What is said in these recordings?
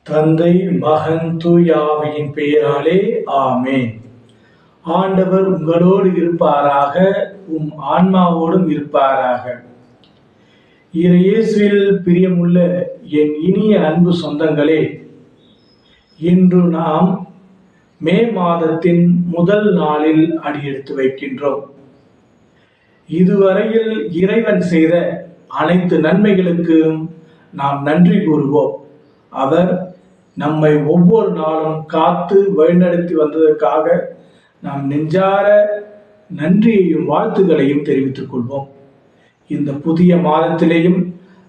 தந்தை, மகன், தூய ஆவியின் பெயராலே ஆமென். ஆண்டவர் உங்களோடு இருப்பாராக, உம் ஆன்மாவோடும் இருப்பாராக. இயேசுவில் பிரியமுள்ள என் இனிய அன்பு சொந்தங்களே, இன்று நாம் மே மாதத்தின் முதல் நாளில் அடியெடுத்து வைக்கின்றோம். இதுவரையில் இறைவன் செய்த அனைத்து நன்மைகளுக்கும் நாம் நன்றி கூறுவோம். அவர் நம்மை ஒவ்வொரு நாளும் காத்து வழிநடத்தி வந்ததற்காக நாம் நெஞ்சார நன்றியையும் வாழ்த்துக்களையும் தெரிவித்துக் கொள்வோம். இந்த புதிய மாதத்திலேயும்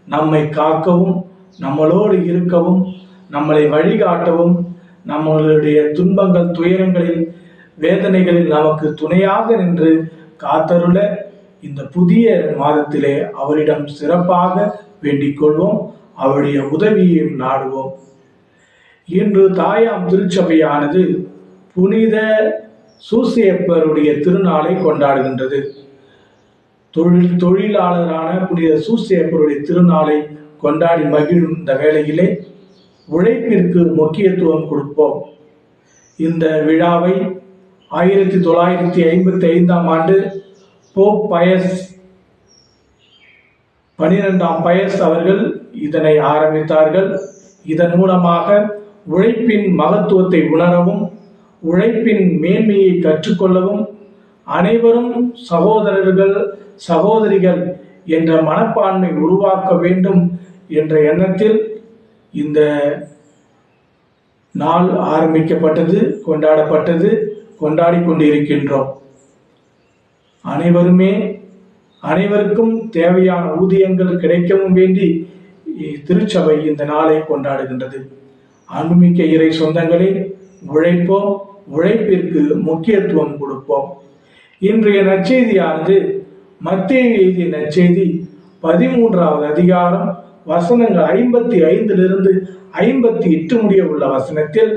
நம்மை காக்கவும், நம்மளோடு இருக்கவும், நம்மளை வழிகாட்டவும், நம்மளுடைய துன்பங்கள், துயரங்களில், வேதனைகளில் நமக்கு துணையாக நின்று காத்தருள இந்த புதிய மாதத்திலே அவரிடம் சிறப்பாக வேண்டிக் கொள்வோம். அவருடைய உதவியையும் நாடுவோம். இன்று தாயாம் திருச்சபையானது புனித சூசையப்பருடைய திருநாளை கொண்டாடுகின்றது. தொழிலாளரான புனித சூசையப்பருடைய திருநாளை கொண்டாடி மகிழும் இந்த வேளையிலே உழைப்பிற்கு முக்கியத்துவம் கொடுப்போம். இந்த விழாவை 1955 ஆண்டு போப் பயஸ் 12ஆம் பயஸ் அவர்கள் இதனை ஆரம்பித்தார்கள். இதன் மூலமாக உழைப்பின் மகத்துவத்தை உணரவும், உழைப்பின் மேன்மையை கற்றுக்கொள்ளவும், அனைவரும் சகோதரர்கள் சகோதரிகள் என்ற மனப்பான்மை உருவாக்க வேண்டும் என்ற எண்ணத்தில் இந்த நாள் ஆரம்பிக்கப்பட்டது, கொண்டாடப்பட்டது, கொண்டாடி கொண்டிருக்கின்றோம். அனைவருக்கும் தேவையான ஊதியங்கள் கிடைக்கவும் வேண்டி திருச்சபை இந்த நாளை கொண்டாடுகின்றது. அன்புமிக்க இறை சொந்தங்களே, உழைப்போம், உழைப்பிற்கு முக்கியத்துவம் கொடுப்போம். இன்றைய நற்செய்தியானது மத்தேயு எழுதிய நற்செய்தி 13வது அதிகாரம் வசனங்கள் 55 58 முடிய உள்ள வசனத்தில்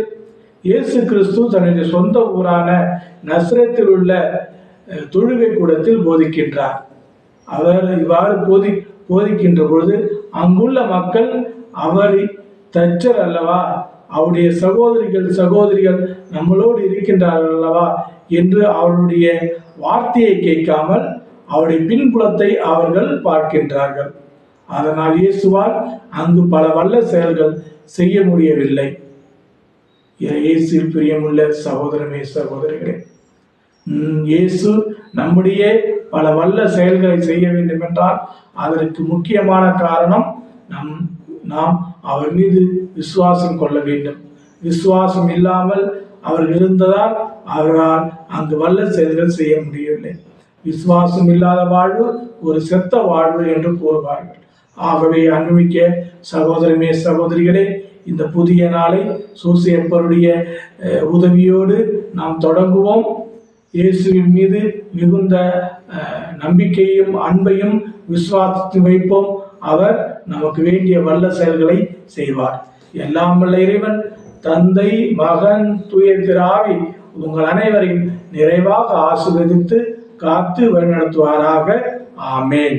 இயேசு கிறிஸ்து தன்னுடைய சொந்த ஊரான நசரேத்தில் உள்ள தொழுகை கூடத்தில் போதிக்கின்றார். அவர் இவ்வாறு போதிக்கின்ற பொழுது அங்குள்ள மக்கள் அவர் தச்சர் அல்லவா, அவருடைய சகோதரிகள் நம்மளோடு இருக்கின்றார்கள் அல்லவா என்று அவருடைய வார்த்தையை கேட்காமல் அவருடைய பின்புலத்தை அவர்கள் பார்க்கின்றார்கள். அதனால் இயேசுவால் அங்கு பல வல்ல செயல்கள் செய்ய முடியவில்லை. இயேசுவில் பிரியமுள்ள சகோதரமே சகோதரிகளே, இயேசு நம்முடைய பல வல்ல செயல்களை செய்ய வேண்டும் என்றால் அதற்கு முக்கியமான காரணம் நாம் அவர் மீது விசுவாசம் கொள்ள வேண்டும். விசுவாசம் இல்லாமல் அவர் இருந்ததால் அவரால் அங்கு வல்ல செயல்கள் செய்ய முடியவில்லை. விசுவாசம் இல்லாத வாழ்வு ஒரு செத்த வாழ்வு என்று கூறுவார்கள். ஆகவே அன்புமிக்க சகோதரமே சகோதரிகளே, இந்த புதிய நாளை சூசையப்பருடைய உதவியோடு நாம் தொடங்குவோம். இயேசுவின் மீது மிகுந்த நம்பிக்கையும் அன்பையும் விசுவாசத்தையும் வைப்போம். அவர் நமக்கு வேண்டிய வல்ல செயல்களை செய்வார். எல்லாம் வல்ல இறைவன் தந்தை, மகன், தூய திரு ஆவி உங்கள் அனைவரையும் நிறைவாக ஆசீர்வதித்து காத்து வழிநடத்துவாராக. ஆமென்.